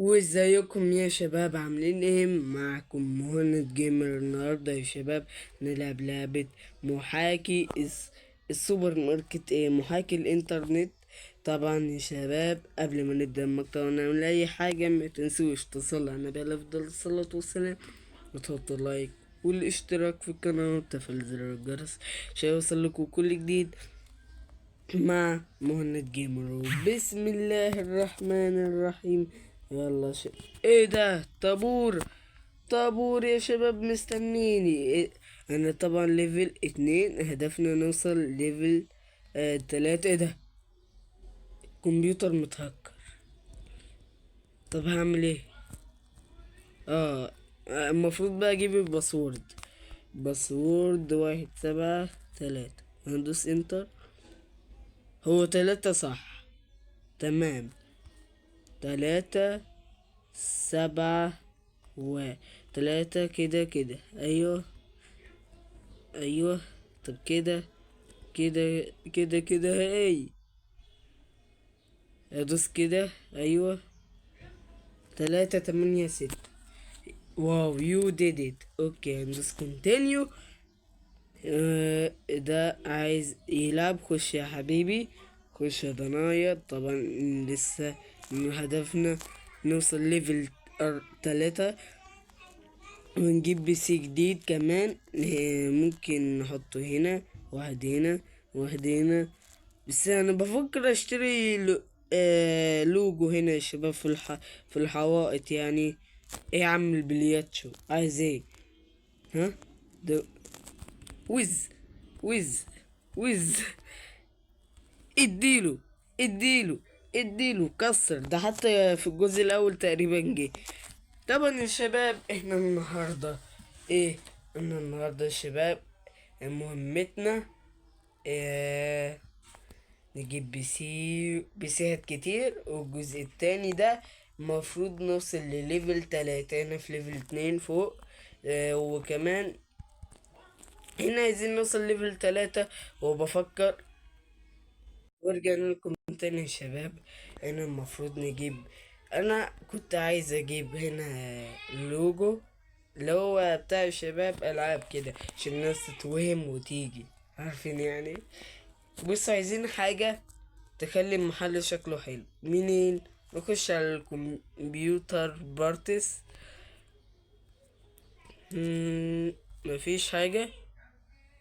وازيكم يا شباب؟ عاملين ايه؟ معكم مهند جيمر. النهارده يا شباب نلعب لعبة محاكي السوبر ماركت، محاكي الانترنت. طبعا يا شباب قبل ما نبدأ المقطع ونعمل اي حاجة ما تنسوش تصلوا على النبي عليه افضل الصلاة والسلام، وتحطوا لايك والاشتراك في القناة وتفعيل زر الجرس عشان يوصلكوا كل جديد مع مهند جيمر. بسم الله الرحمن الرحيم. يلا ايه ده؟ طابور يا شباب مستنيني انا طبعا ليفل 2، هدفنا نوصل ليفل 3. ايه ده؟ كمبيوتر متهكر. طب هعمل ايه؟ المفروض بقى اجيب الباسورد. باسورد 173، هندوس انتر. هو 3 صح؟ تمام. 3 7 و3 كده. ايوه ايوه. طب كده ادوس كده. ايوه. 3 8 6. واو، يو ديد ات. اوكي ندوس كونتينيو. ده عايز يلعب. خش يا حبيبي، خش يا ضنايا. طبعا لسه هدفنا نوصل ليفل 3 ونجيب بي سي جديد كمان. ممكن نحطه هنا، واحد هنا واحد هنا. بس انا بفكر اشتري لوجو هنا يا شباب في الحوائط يعني. ايه يا عم البلياتشو عايز ايه؟ ها ده وز وز وز. اديله اديله اديله كسر ده، حتى في الجزء الاول تقريبا جه. طبعا يا شباب احنا النهارده ايه؟ النهارده يا شباب مهمتنا نجيب بيسيهات كتير. والجزء التاني ده المفروض نوصل لليفل 3. انا في ليفل 2 فوق. وكمان هنا عايزين نوصل ليفل 3 وبفكر. ورجعنا لكم تاني يا شباب. انا المفروض نجيب، انا كنت عايز اجيب هنا لوجو اللي هو بتاع شباب العاب كده عشان الناس تتوهم وتيجي، عارفين يعني. بص عايزين حاجة تخلي المحل شكله حلو. منين؟ نخش على الكمبيوتر بارتس. مفيش حاجة.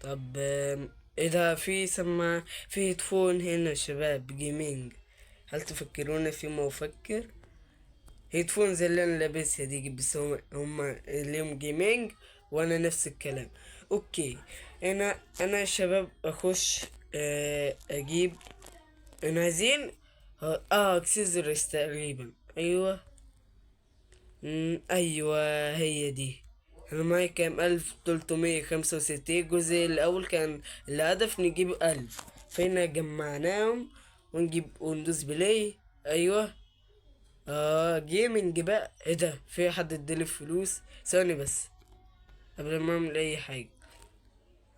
طب ايه ده؟ في هيدفون هنا يا شباب جيمنج. هل تفكرون فيما افكر؟ هيدفون زي اللي انا لابسها دي، بس هما اليوم جيمنج وانا نفس الكلام. اوكي. انا يا شباب اخش اجيب. انا عايزين اكسسوارز تقريبا. ايوه. ايوه هي دي. انا معايا كام؟ 1365. الجزء الاول كان الهدف نجيب 1000، فهنا جمعناهم ونجيب وندوس بلاي. ايوه. جيمنج بقى. ايه ده؟ في حد ادالي فلوس؟ ثواني بس قبل ما اعمل اي حاجة.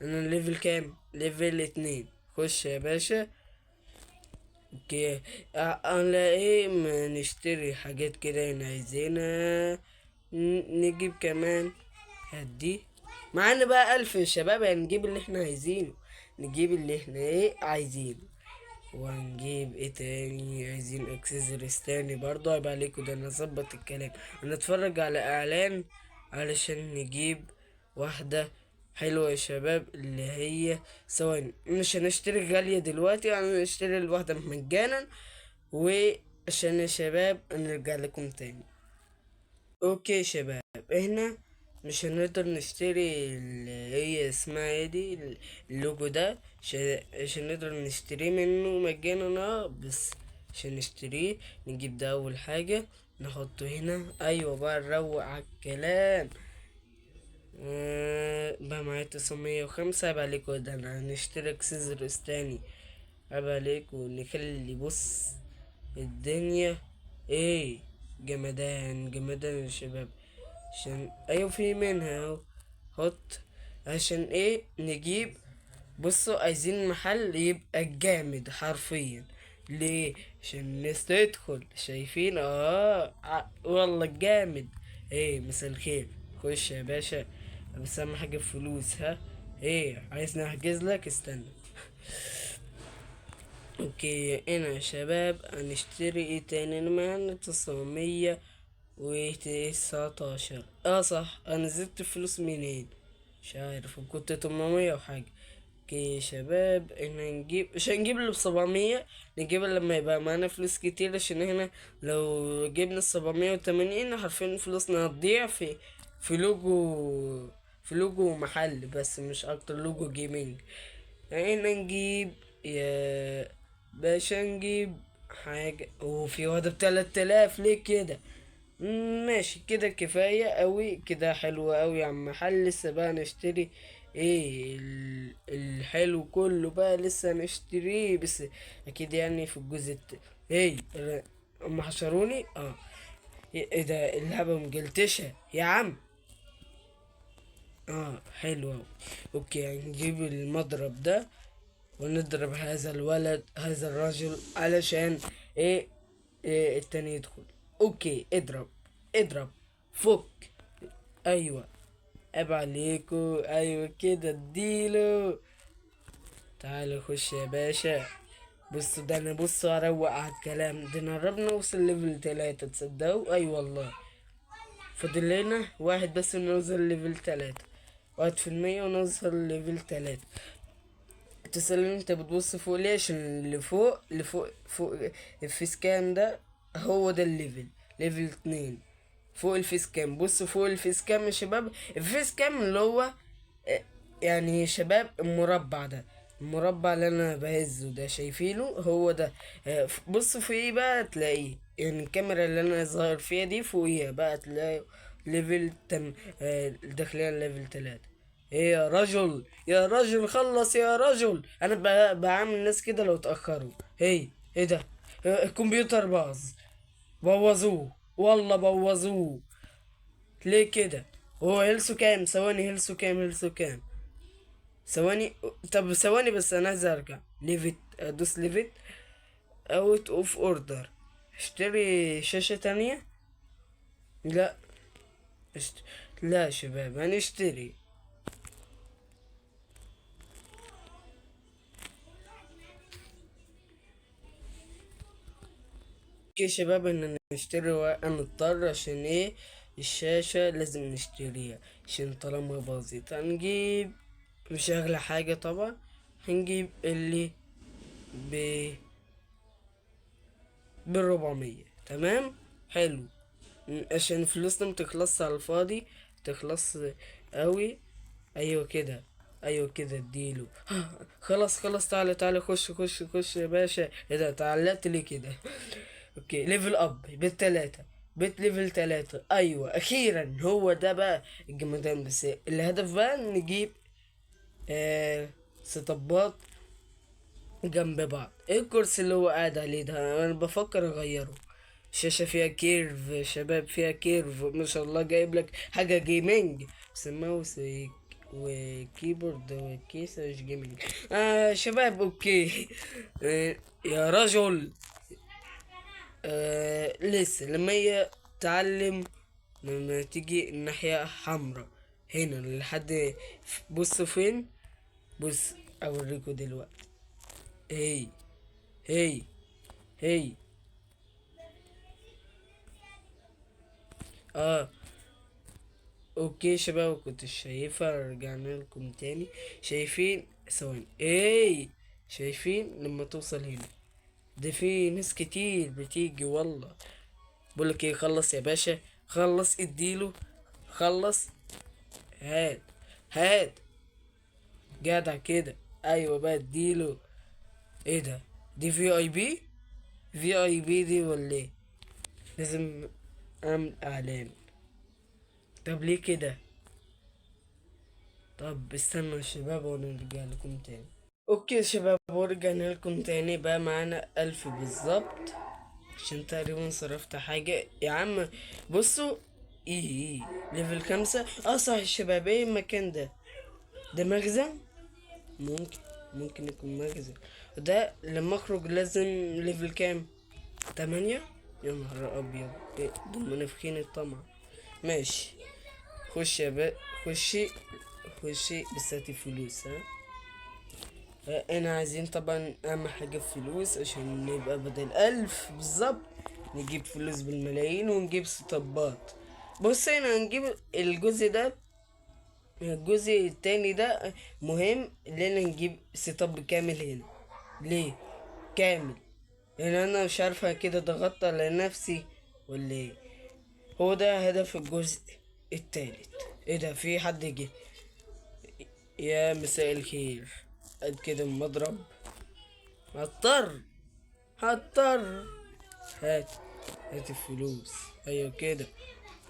انا ليفل كام؟ ليفل 2. خش يا باشا. اوكي. على ايه ما نشتري حاجات كده هنا عايزينها. نجيب كمان هدي. معانا بقى 1000 يا شباب، هنجيب اللي احنا عايزينه. نجيب اللي احنا عايزينه. وهنجيب ايه تاني؟ عايزين اكسسوارز تاني برضه. عيب عليكم، ده انا اظبط الكلام. هنتفرج على اعلان علشان نجيب واحدة حلوة يا شباب، اللي هي ثواني. مش هنشتري غالية دلوقتي، هنشتري الواحدة مجانا. وعشان يا شباب نرجع لكم تاني. اوكي يا شباب، احنا مش هنقدر نشتري اللي هي اسمها ايه دي، اللوجو ده. عشان نقدر نشتريه منه مجانا. بس عشان نشتريه نجيب ده اول حاجة نحطه هنا. ايوه بقى نروق على الكلام. بقى معايا 905. عيب عليكوا، ده انا هنشتري اكسسوارز تاني. عيب عليكوا، نخلي بص الدنيا ايه. جمدان جمدان يا شباب. عشان ايوه في منها اهو. حط. عشان ايه نجيب؟ بصوا عايزين محل يبقى جامد حرفيا. ليه؟ عشان الناس تدخل شايفين. والله جامد. ايه مساء الخير، خش يا باشا. بس اهم حاجة فلوس، ها؟ ايه عايزني احجز لك؟ استنى. اوكي هنا يا شباب هنشتري ايه تاني؟ انا معانا 919. اه صح، انا نزلت فلوس منين؟ مش عارف، كنت 800 وحاجة. اوكي يا شباب، احنا نجيب، مش هنجيب اللي ب700، نجيب لما يبقى معانا فلوس كتير، عشان هنا لو جبنا 780 حرفيا فلوسنا هتضيع في لوجو، في لوجو محل بس مش اكتر، لوجو جيمنج. هنا نجيب يا باشا، نجيب حاجة. وفي واحدة ب3000، ليه كده؟ ماشي كده كفاية قوي كده، حلو قوي يا عم محل. لسه بقى نشتري ايه الحلو كله بقى لسه نشتريه، بس اكيد يعني في الجزء ايه هم حشروني. اه ايه ده؟ اللعبة مجلتشة يا عم. اه حلو أوي. اوكي هنجيب المضرب ده ونضرب هذا الولد، هذا الرجل، علشان ايه، إيه التاني يدخل. اوكي اضرب، اضرب، فك. ايوه، عيب عليكو، ايوه كده اديله. تعال خش يا باشا. بص ده انا، بص اروق على الكلام ده، انا قربنا نوصل ليفل 3، تصدقوا؟ اي والله. فاضل لنا واحد بس ونوصل ليفل 3، 1% ونوصل ليفل 3. تسألني انت بتبص فوق ليه؟ عشان اللي فوق، اللي فوق الفيس كام ده، هو ده الليفل، ليفل 2. فوق الفيس كام، بص فوق الفيس كام يا شباب. الفيس كام اللي هو يعني يا شباب المربع ده، المربع اللي انا بهزه ده، شايفينه؟ هو ده. بصوا فوقيه بقى تلاقيه، يعني الكاميرا اللي انا ظاهر فيها دي فوقيها بقى تلاقي ليفل تم. داخلين ليفل 3. ايه يا رجل، يا رجل خلص يا رجل، انا بعامل الناس كده لو اتأخروا. ايه ايه ده؟ الكمبيوتر باظ، بوظوه والله بوظوه. ليه كده؟ هو هيلسو كام؟ ثواني، هيلسو كام؟ هيلسو كام؟ ثواني. طب ثواني بس، انا عايز ارجع ليفت، ادوس ليفت، اوت اوف اوردر، اشتري شاشة تانية. لا اشت... لا يا شباب هنشتري. اوكي يا شباب ان نشتري مضطر، عشان ايه؟ الشاشة لازم نشتريها، عشان طالما باظت هنجيب، مش اغلى حاجة طبعا، هنجيب اللي ب ب400. تمام، حلو. عشان فلوسنا متخلصش على الفاضي، تخلص قوي. ايوه كده، ايوه كده اديله. خلاص خلاص، تعالى تعالى، خش خش خش يا باشا. ايه ده؟ تعلقت ليه كده؟ اوكي ليفل اب ب3، بيت ليفل 3. ايوه اخيرا، هو ده بقى الجمدان. بس الهدف بقى نجيب آه سطبات جنب بعض. ايه الكرسي اللي هو قاعد عليه ده؟ انا بفكر اغيره. الشاشة فيها كيرف يا شباب، فيها كيرف ما شاء الله، جايب لك حاجة جيمنج، بس ماوس وكيبورد وكيسة مش جيمنج. شباب اوكي. يا رجل، لسه لما هي تعلم، لما تيجي الناحية حمرا هنا لحد، بصوا فين؟ بص اوريكم دلوقتي. هي هي هي اه اوكي شباب، كنت شايفها، رجعنا لكم تاني. شايفين؟ ثواني، ايه شايفين لما توصل هنا؟ ده في ناس كتير بتيجي والله. بقولك ايه، خلص يا باشا، خلص اديله، خلص. هات، هات، جدع كده. ايوه بقى اديله. ايه ده؟ دي في اي بي، في اي بي دي ولا ايه؟ لازم اعمل اعلان. طب ليه كده؟ طب استنوا يا شباب ونرجع لكم تاني. اوكي يا شباب، ورجعنا لكم تاني بقى، معانا 1000 بالظبط، عشان تقريبا صرفت حاجة يا عم. بصوا، ايه ليفل 5. اه صح يا شباب، ايه المكان ده؟ ده مخزن؟ ممكن، ممكن يكون مخزن. ده لما اخرج لازم ليفل كام؟ 8. يا نهار ابيض، إيه دول منافخين الطمع. ماشي، خش يا خشي، خشي بس هاتي فلوس ها. انا عايزين طبعا اهم حاجة فلوس عشان نبقى بدل 1000 بالظبط نجيب فلوس بالملايين ونجيب ستوبات. بص هنا هنجيب الجزء ده، الجزء التاني ده مهم لان نجيب سيت اب كامل هنا. ليه كامل؟ لان انا مش عارفه كده ضغطت على نفسي ولا ايه. هو ده هدف الجزء التالت. ايه ده، في حد جه؟ يا مساء الخير. قد كده مضرب، هضطر هضطر. هات، هات الفلوس. ايوه كده،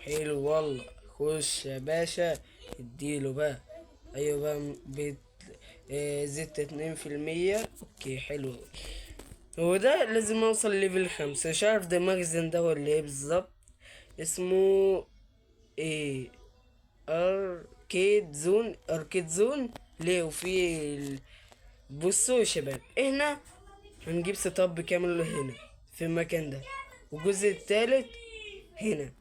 حلو والله. خش يا باشا، اديله بقى. ايوه بقى زدت 2%. اوكي حلو. هو ده لازم اوصل ليفل 5. مش عارف ده مخزن ده ولا ايه بالظبط. اسمه ايه؟ اركيد زون، اركيد زون. ليه وفي بصوا يا شباب، هنا هنجيب سيت اب كامل هنا في المكان ده، والجزء التالت هنا.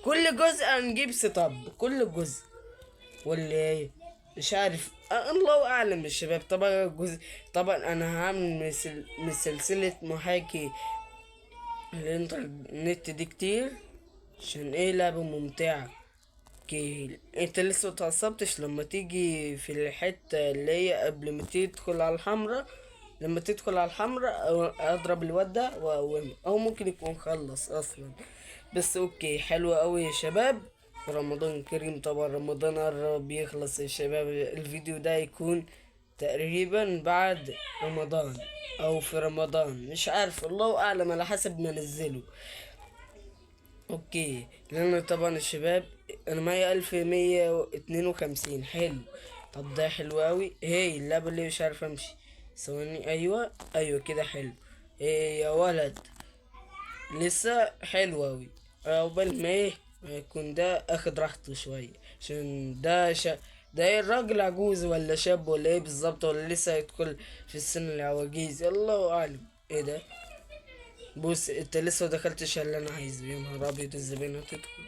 كل جزء هنجيب سيت اب، كل جزء ولا ايه؟ مش عارف، الله اعلم يا شباب. طبعا الجزء، طبعا انا هعمل من سلسلة محاكي الانترنت دي كتير عشان ايه، لعبة ممتعة. انت لسه متعصبتش لما تيجي في الحتة اللي هي قبل ما تدخل على الحمرا؟ لما تدخل على الحمرا اضرب الواد ده واقومه، او ممكن يكون خلص اصلا. بس اوكي حلو قوي يا شباب. رمضان كريم طبعا، رمضان قرب يخلص يا شباب. الفيديو ده يكون تقريبا بعد رمضان او في رمضان، مش عارف، الله اعلم، على حسب ما نزله. اوكي، لان طبعا الشباب انا معايا 1152. حلو. طب ده حلو اوي. هي اللعبة اللي مش عارف امشي. ثواني، ايوه ايوه كده حلو. ايه يا ولد، لسه حلو اوي. عقبال ما ايه ما يكون ده اخد راحته شوية، عشان ده ده ايه، الراجل عجوز ولا شاب ولا ايه بالظبط، ولا لسه هيدخل في السن العواجيز، الله اعلم. ايه ده؟ بص انت لسه مدخلتش اللي انا عايزه. يا نهار ابيض، الزباين هتدخل.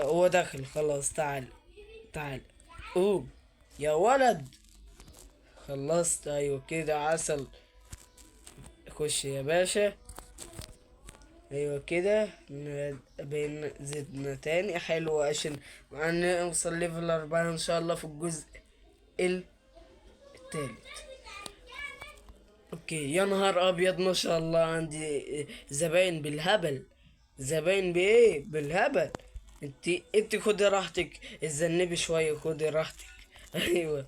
هو داخل خلاص. تعال تعال، قوم يا ولد. خلصت، ايوه كده عسل. خش يا باشا. ايوه كده، بين زدنا تاني. حلو عشان نوصل ليفل 4 ان شاء الله في الجزء التالت. اوكي يا نهار ابيض، ما شاء الله عندي زباين بالهبل. زباين بايه بالهبل. انت خدي راحتك، اتذنبي شويه، خدي راحتك. ايوه.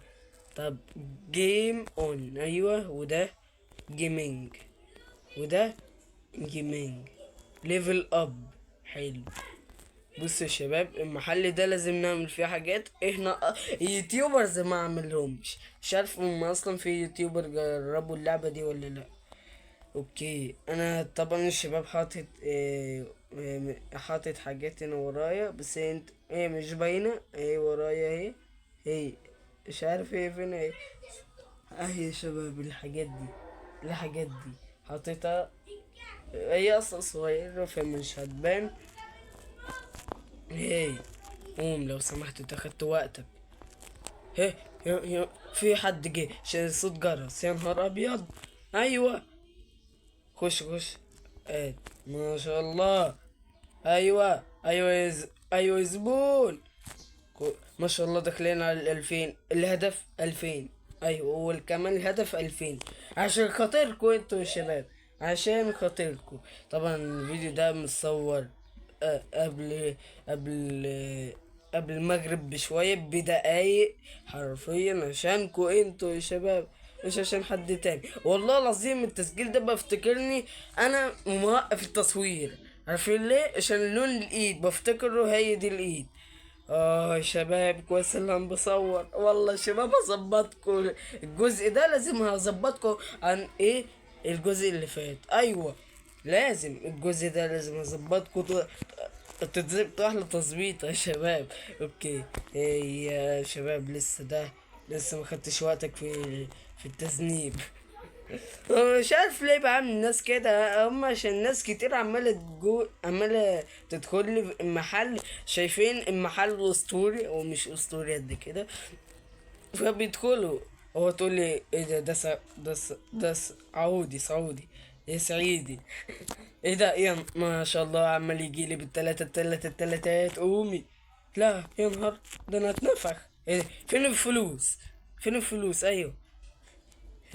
طب جيم اون، ايوه، وده جيمنج، وده جيمنج ليفل اب. حلو. بصوا يا شباب، المحل ده لازم نعمل فيه حاجات احنا يوتيوبرز ما عملهمش. مش عارف هم اصلا في يوتيوبر جربوا اللعبة دي ولا لا. اوكي، انا طبعا الشباب حاطط حاطط حاجات هنا ورايا، بس انت ايه مش باينة ايه ورايا اهي. هي مش عارف ايه فين ايه. اهي يا شباب الحاجات دي، الحاجات دي حاططها. هي اصلا صغيرة فمش هتبان. هي قوم لو سمحت، انت اخدت وقتك. هي في حد جه عشان صوت جرس. يا نهار ابيض. ايوه، خش خش. ما شاء الله. ايوه ايوه ايوه يا زبون. ما شاء الله داخلين على 2000. الهدف 2000. ايوه، هو كمان الهدف 2000 عشان خاطركم انتوا يا شباب، عشان خاطركم. طبعا الفيديو ده متصور قبل قبل قبل المغرب بشوية بدقايق حرفيا، عشانكوا انتوا يا شباب، مش عشان حد تاني. والله العظيم التسجيل ده بفتكرني انا موقف التصوير. عارفين ليه؟ عشان لون الايد بفتكره هي دي الايد. يا شباب كويس اللي انا بصور. والله يا شباب هظبطكوا الجزء ده، لازم هظبطكوا عن ايه الجزء اللي فات. ايوه لازم الجزء ده لازم اظبطكوا تتظبط احلى تظبيط يا شباب. اوكي. إيه يا شباب، لسه ده لسه ما خدتش وقتك في التذنيب. هو مش عارف ليه بعمل الناس كده، هم عشان ناس كتير عمالة تدخل لي المحل، شايفين المحل اسطوري ومش اسطوري قد كده، فبيدخلوا. هو تقول لي ايه ده، ده سعودي سعودي، يا سعيدي. ايه ده يا ما شاء الله، عمال يجي لي التلاتات قومي. لا يا نهار، ده انا اتنفخ. ايه ده؟ فين الفلوس؟ فين الفلوس؟ ايوه،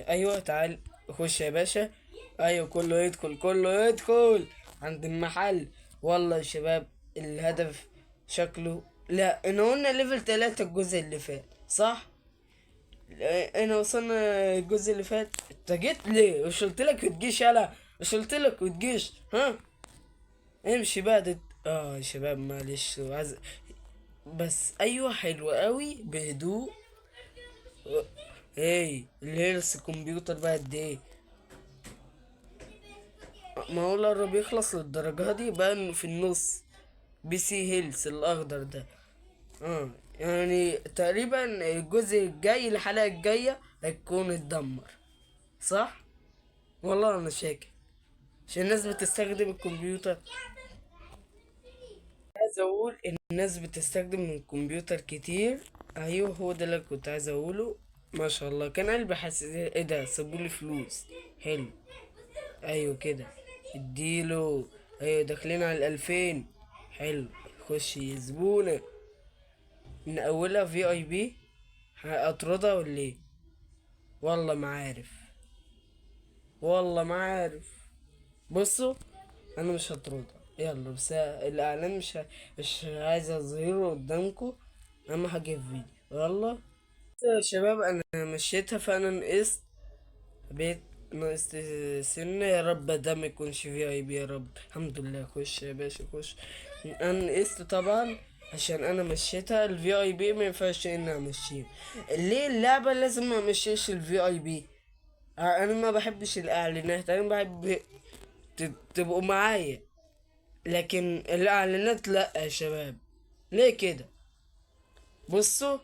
ايوه تعال خش يا باشا. ايوه كله يدخل، كله يدخل عند المحل. والله يا شباب الهدف شكله، لا انا قلنا ليفل 3 الجزء اللي فات صح. انا وصلنا الجزء اللي فات. انت جيت ليه؟ مش قلت لك وتجيش؟ يلا مش قلت لك وتجيش؟ ها امشي بقى اه يا شباب معلش بس ايوه حلو قوي بهدوء. ايه الهيلث كمبيوتر بقى قد ايه؟ ما هو قرب يخلص للدرجة دي بقى، إنه في النص. بي سي هيلث الاخضر ده. اه يعني تقريبا الجزء الجاي الحلقة الجاية هيكون اتدمر صح؟ والله انا شاكك عشان الناس بتستخدم الكمبيوتر. عايز اقول ان الناس بتستخدم الكمبيوتر كتير. ايوه هو ده اللي كنت عايز اقوله. ما شاء الله كان قلبي حاسس ايه ده، سابولي فلوس. حلو. ايوه كده اديله. ايوه داخلين على الالفين. حلو. خش يا زبونة. من اولها في اي بي. اطردها ولا ايه؟ والله ما عارف. والله ما عارف. بصوا انا مش هطردها يلا، بس الاعلان مش عايز اظهره قدامكم. اهم حاجه في فيديو يلا. يا شباب انا مشيتها فانا نقصت. بقيت نقصت سنة. يا رب ده ما يكونش في اي بي، يا رب الحمد لله. خش يا باشا خش. انا نقصت طبعا عشان انا مشيتها. الفي اي بي ما ينفعش اني امشيه. ليه اللعبة لازم ما امشيش الفي اي بي؟ انا ما بحبش الاعلانات، انا بحب تبقوا معايا، لكن الاعلانات لا يا شباب. ليه كده؟ بصوا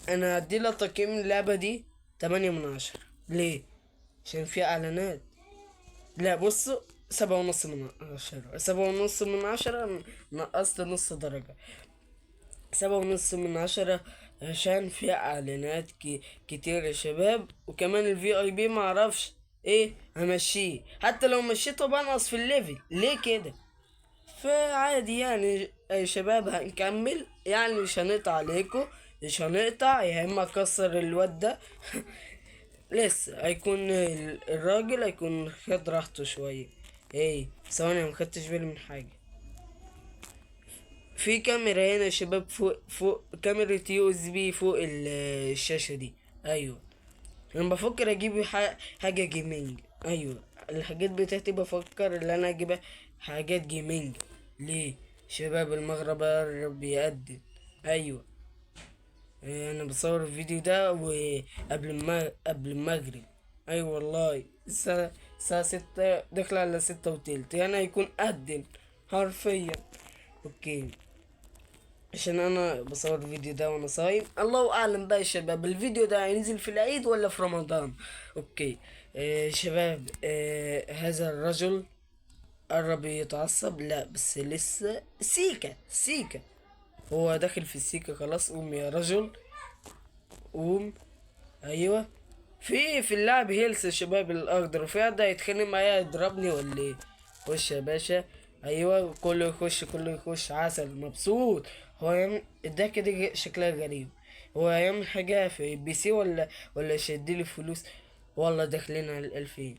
انا هدي لها تقييم اللعبة دي 8/10. ليه؟ عشان فيها اعلانات. لا بصوا 7.5/10. 7.5/10. نقصت نص درجة. 7.5/10 عشان فيها اعلانات كتير يا شباب. وكمان الفي اي بي معرفش ايه همشيه، حتى لو مشيته بنقص في الليفل. ليه كده؟ فعادي يعني يا شباب هنكمل يعني، مش هنقطع عليكم. مش هنقطع، يا اما اكسر الواد ده. لسه هيكون الراجل هيكون خد راحته شوية. ايه ثواني مخدتش بالي من حاجة. في كاميرا هنا يا شباب، فوق كاميرا يو اس بي فوق الشاشة دي. ايوه انا بفكر اجيب حاجة جيمنج. ايوه الحاجات بتاعتي بفكر ان انا اجيب حاجات جيمنج. ليه؟ شباب المغرب بيقدم. ايوه انا بصور الفيديو ده قبل المغرب. ايوه والله الساعة 6 داخل على 6 وتلت، يعني هيكون قدم حرفيا. اوكي عشان انا بصور الفيديو ده وانا صايم. الله اعلم بقى يا شباب الفيديو ده هينزل في العيد ولا في رمضان. اوكي شباب هذا الرجل قرب يتعصب. لا بس لسه سيكا سيكا. هو داخل في السيكا خلاص. قوم يا رجل قوم. ايوه في اللعب هيلث يا شباب الاخضر، وفي حد هيتخانق معايا يضربني ولا ايه؟ خش يا باشا. ايوه كله يخش كله يخش. عسل مبسوط. هو ده كده شكلها غريب. هو هيعمل حاجة في بي سي ولا يشدلي فلوس؟ والله داخلين على الألفين.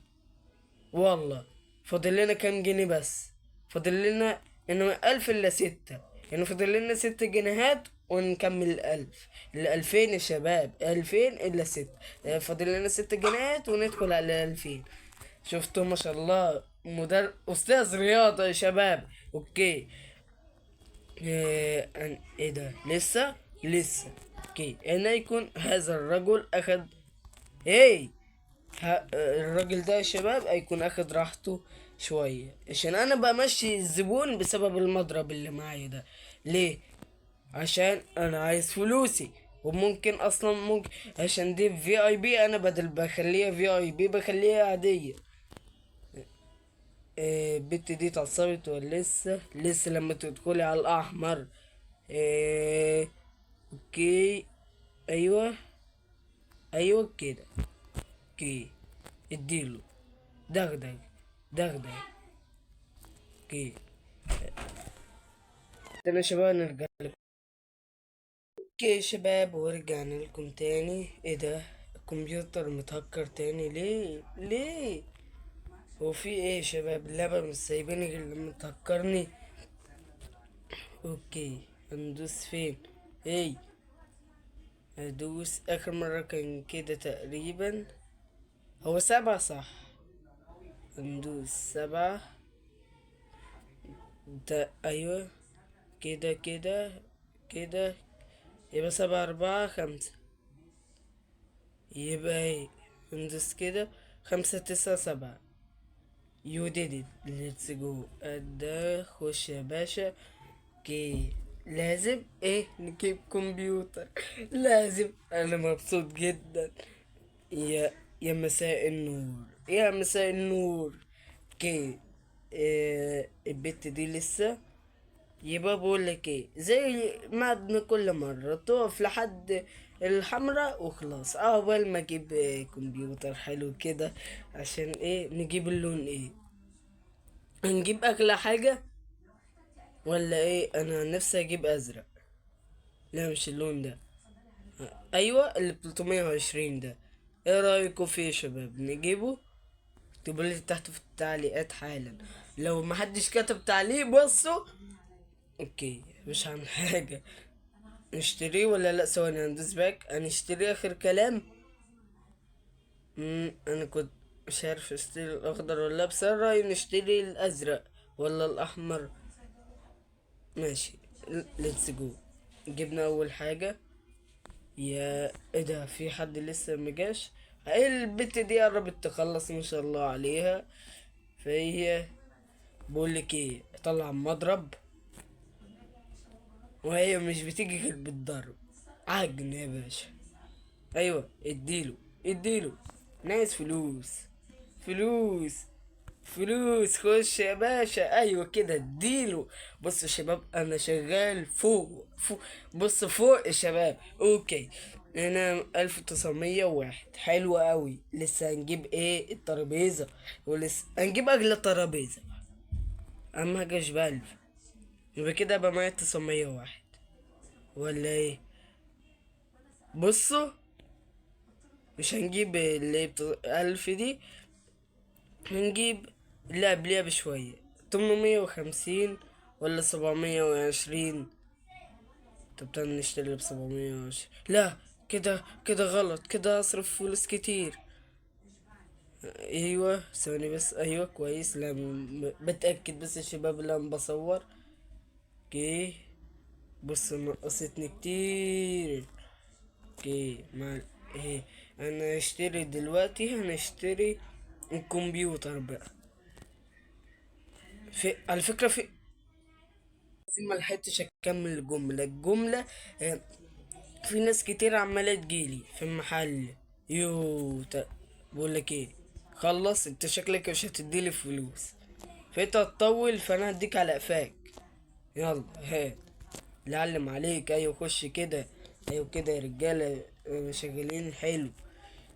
والله فاضل لنا كام جنيه بس؟ فاضل لنا انه 1000 إلا 6. يعني فاضل لنا 6 جنيهات ونكمل الألف. الألفين يا شباب 2000 إلا 6. فاضل لنا 6 جنيهات وندخل على 2000. شفتوا ما شاء الله أستاذ رياضة يا شباب. أوكي ايه ده لسه. اوكي هنا يكون هذا الرجل اخد. ايه الراجل ده يا شباب هيكون اخد راحته شوية عشان انا بمشي الزبون بسبب المضرب اللي معايا ده. ليه؟ عشان انا عايز فلوسي. وممكن اصلا ممكن عشان دي في اي بي، انا بدل بخليها في اي بي بخليها عادية. البت دي اتعصبت ولا لسه؟ لسه لما تدخلي على الاحمر. اوكي. ايوه، ايوه كده. اوكي، اديله دغدغ، دغدغ. اوكي. انا شباب نرجع لكم. اوكي شباب، ورجعنا لكم تاني. ايه ده؟ الكمبيوتر متهكر تاني ليه؟ ليه؟ هو في ايه يا شباب؟ اللعبة مش سايباني غير لما تهكرني. اوكي، هندوس فين؟ ايه، هدوس اخر مرة كان كده تقريبا. هو 7 صح؟ هندوس 7. ده ايوه، كده كده كده. يبقى 7 4 5. يبقى ايه؟ هندوس كده 5 9 7. يو ديد ات، ليتس جو. ده خش يا باشا. اوكي، لازم ايه نجيب كمبيوتر. لازم. انا مبسوط جدا. يا يا مساء النور، يا مساء النور. اوكي. البت دي لسه. يبقى بقول لك ايه، زي ما عدنا كل مرة تقف لحد الحمراء وخلاص. اول ما اجيب كمبيوتر حلو كده. عشان ايه نجيب اللون ايه؟ هنجيب اغلى حاجة ولا ايه؟ انا نفسي اجيب ازرق. لا مش اللون ده. ايوه اللي ب 320 ده. ايه رايكم فيه يا شباب؟ نجيبه؟ اكتبوا لي تحت في التعليقات حالا. لو محدش كتب تعليق بصوا. اوكي، مش هعمل حاجة. نشتريه ولا لا؟ ثواني هندوس باك. هنشتريه اخر كلام. انا كنت مش عارف اشتري الاخضر ولا لا، بس أنا رأيي نشتري الازرق ولا الاحمر. ماشي، ليتس جو. جبنا اول حاجة. يا ايه ده؟ في حد لسه مجاش؟ ايه البت دي قربت تخلص ما شاء الله عليها. فهي بقولك ايه، طلع مضرب. وهي مش بتيجي غير بالضرب. عجن يا باشا. ايوه اديله، اديله. ناس فلوس، فلوس، فلوس. خش يا باشا. ايوه كده اديله. بص يا شباب، انا شغال فوق فوق. بص فوق يا شباب. اوكي، هنا 1901. حلو قوي. لسه هنجيب ايه؟ الترابيزة. ولسه هنجيب اغلى ترابيزة. اهم حاجة مش ب1000. يبقى كده بقى معايا 901 ولا ايه؟ بصوا، مش هنجيب اللي 1000 دي. هنجيب اللي قبلها بشوية. 850 ولا 720. طب تعالى نشتري ب 720. لا، كده كده غلط. كده هصرف فلوس كتير. ايوه ثواني بس. ايوه كويس. لا بتأكد بس يا شباب اللي انا بصور. اوكي. بص نقصتني كتير. اوكي مع ايه. انا هشتري دلوقتي. هنشتري الكمبيوتر بقى. في على فكرة ما لحقتش اكمل الجملة. آه، في ناس كتير عمالة تجيلي في المحل. بقول لك ايه، خلص. انت شكلك مش هتديلي فلوس. فانت هتطول فانا هديك على قفاك. يلا هات. اللي علم عليك. ايوه خش كده. ايوه كده يا رجالة. شغالين حلو.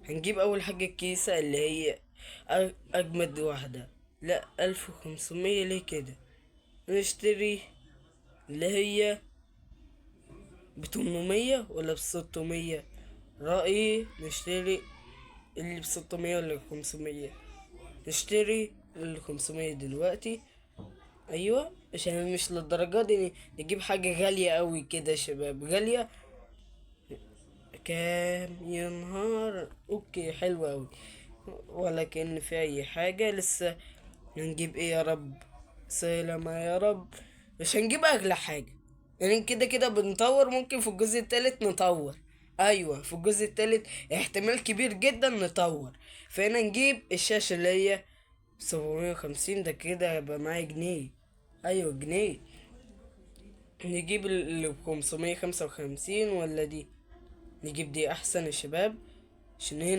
هنجيب اول حاجة الكيسة اللي هي اجمد واحدة. لا 1500 ليه كده؟ نشتري اللي هي ب 800 ولا ب 600؟ رأيي نشتري اللي ب 600 ولا ب 500. نشتري ال 500 دلوقتي. ايوه عشان مش للدرجة دي نجيب حاجة غالية قوي كده يا شباب. غالية كام يا نهار؟ اوكي حلو قوي. ولا كأن في اي حاجة لسه. هنجيب ايه يا رب؟ سلامة يا رب. مش هنجيب اغلى حاجة. يعني كده كده بنطور. ممكن في الجزء التالت نطور. ايوه في الجزء التالت احتمال كبير جدا نطور. فهنا نجيب الشاشة اللي هي 750. ده كده يبقى معايا جنيه. ايوه جنيه. نجيب اللي ب 555 ولا دي؟ نجيب دي احسن يا شباب، عشان ايه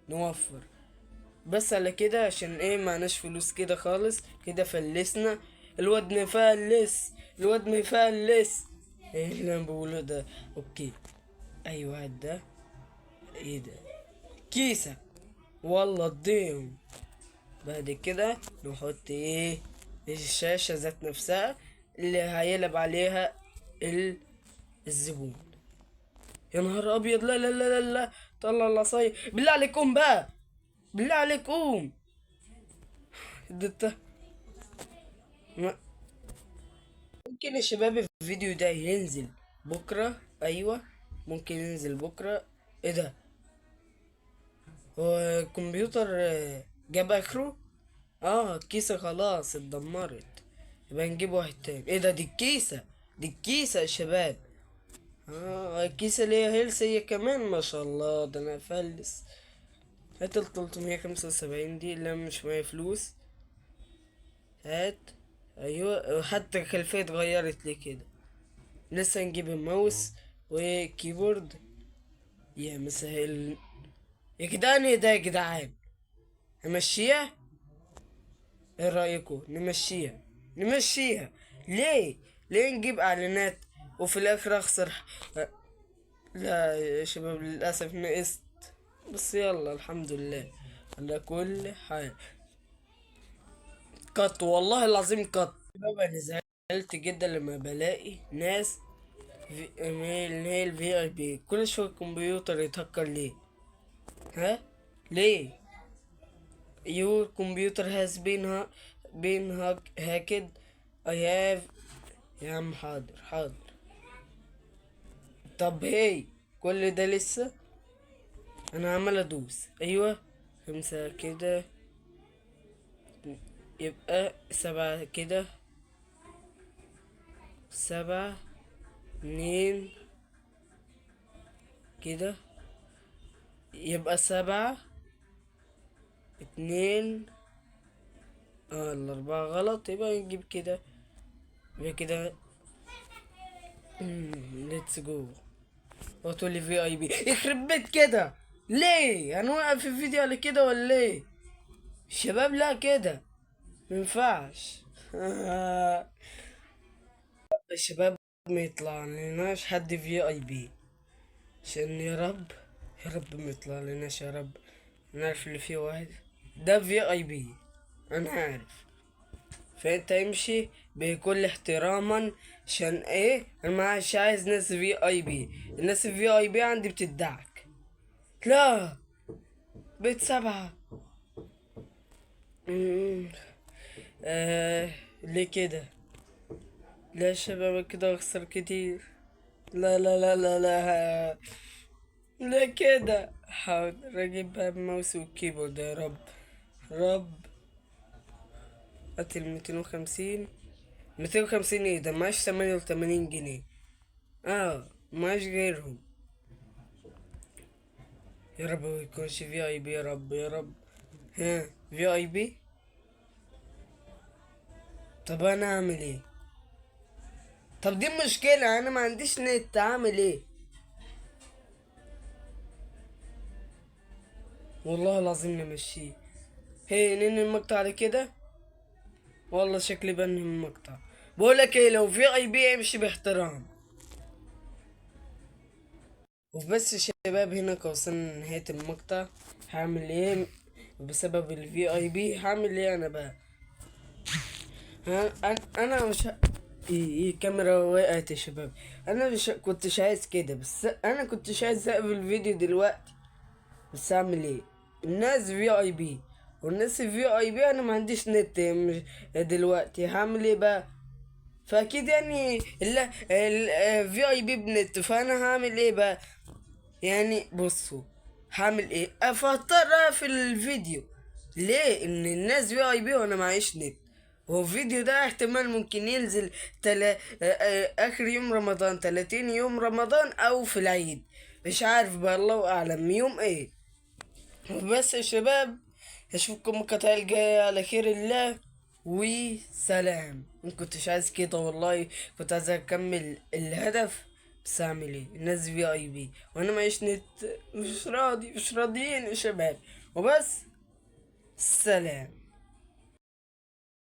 نوفر بس على كده، عشان ايه معناش فلوس كده خالص، كده فلسنا. الواد مفلس. ايه اللي انا بقوله ده؟ اوكي. ايوه ده. ايه ده؟ كيسة. والله اديهم. بعد كده نحط ايه؟ الشاشة ذات نفسها اللي هيلعب عليها الزبون. يا نهار ابيض، لا لا لا لا لا. طلع العصاية بالله عليك، قوم بقى. بالله عليك قوم. ده ما- ممكن يا شباب الفيديو ده ينزل بكرة. ايوه ممكن ينزل بكرة. ايه ده؟ هو الكمبيوتر جاب اخره. اه الكيسة خلاص اتدمرت. يبقى نجيب واحد تاني. ايه ده؟ دي الكيسة يا شباب. اه الكيسة اللي هي هيلث هي كمان، ما شاء الله، ده انا فلس. هات ال 375 دي اللي أنا مش معايا فلوس. هات. ايوه حتى الخلفية اتغيرت ليه كده. لسه نجيب الماوس وكيبورد. يا مسهل. يا جدعان ايه ده يا جدعان؟ نمشيها. ايه رأيكم نمشيها؟ ليه؟ ليه نجيب اعلانات وفي الاخر اخسر؟ لا يا شباب للاسف نقصت. بس يلا الحمد لله على كل حال. قط والله العظيم قط. شباب انا زعلت جدا لما بلاقي ناس اللي هي الفي اي بي كل شويه الكمبيوتر يتهكر. ليه؟ ها؟ ليه؟ your computer has been hacked. I have. يا عم حاضر. طب هي كل ده لسه؟ انا عمال ادوس. ايوه 5 كده، يبقى 7 كده، 7 2 كده، يبقى 7 2. الأربعة غلط، يبقى نجيب كده. يبقى كده. ليتس جو. وتقولي في اي بي يخرب بيت كده. ليه هنوقف الفيديو على كده ولا ايه؟ الشباب لا كده مينفعش. الشباب ما يطلع لناش حد في اي بي، عشان يا رب ما يطلع لناش يا رب. نعرف اللي فيه واحد ده في اي بي، انا عارف. فانت امشي بكل احتراما، عشان ايه انا مش عايز ناس في اي بي. الناس الفي اي بي عندي بتدعك. لا. بيت 7. مم. ليه كده؟ لا يا شباب كده اخسر كتير. لا لا لا لا لا. لا كده. حاضر اجيب بقى الماوس والكيبورد يا رب. هات 250. ايه ده؟ معاش 88 جنيه. معاش غيرهم. يا رب ما يكونش في اي بي، يا رب. ها في اي بي. طب انا اعمل ايه؟ طب دي مشكلة، انا ما عنديش نت، اعمل ايه؟ والله العظيم نمشيه. هي ننهي المقطع على كده. والله شكلي بنهي المقطع. بقولك ايه، لو في اي بي امشي باحترام. وبس يا شباب هنا وصلنا لنهاية المقطع. هعمل ايه بسبب الفي اي بي؟ هعمل ايه انا بقى؟ انا مش إيه الكاميرا وقعت يا شباب. انا مش كنتش عايز كده، بس انا كنتش عايز اقفل الفيديو دلوقتي. بس اعمل ايه؟ الناس في اي بي، والناس في اي بي انا ما عنديش نت مش دلوقتي. هعمل ايه بقى؟ فاكيد يعني لا في اي بي بنت، فانا هعمل ايه بقى؟ يعني بصوا، هعمل ايه؟ افضطر اقفل الفيديو. ليه؟ ان الناس في اي بي وانا معيش نت. هو الفيديو ده احتمال ممكن ينزل اخر يوم رمضان، 30 يوم رمضان او في العيد. مش عارف بقى، الله اعلم يوم ايه. بس يا شباب اشوفكم القطعة الجاية على خير الله. وسلام. ما كنتش عايز كده والله، كنت عايز اكمل الهدف. بس اعمل ايه، الناس في اي بي وانا معيش نت. مش راضيين يا شباب. وبس. سلام.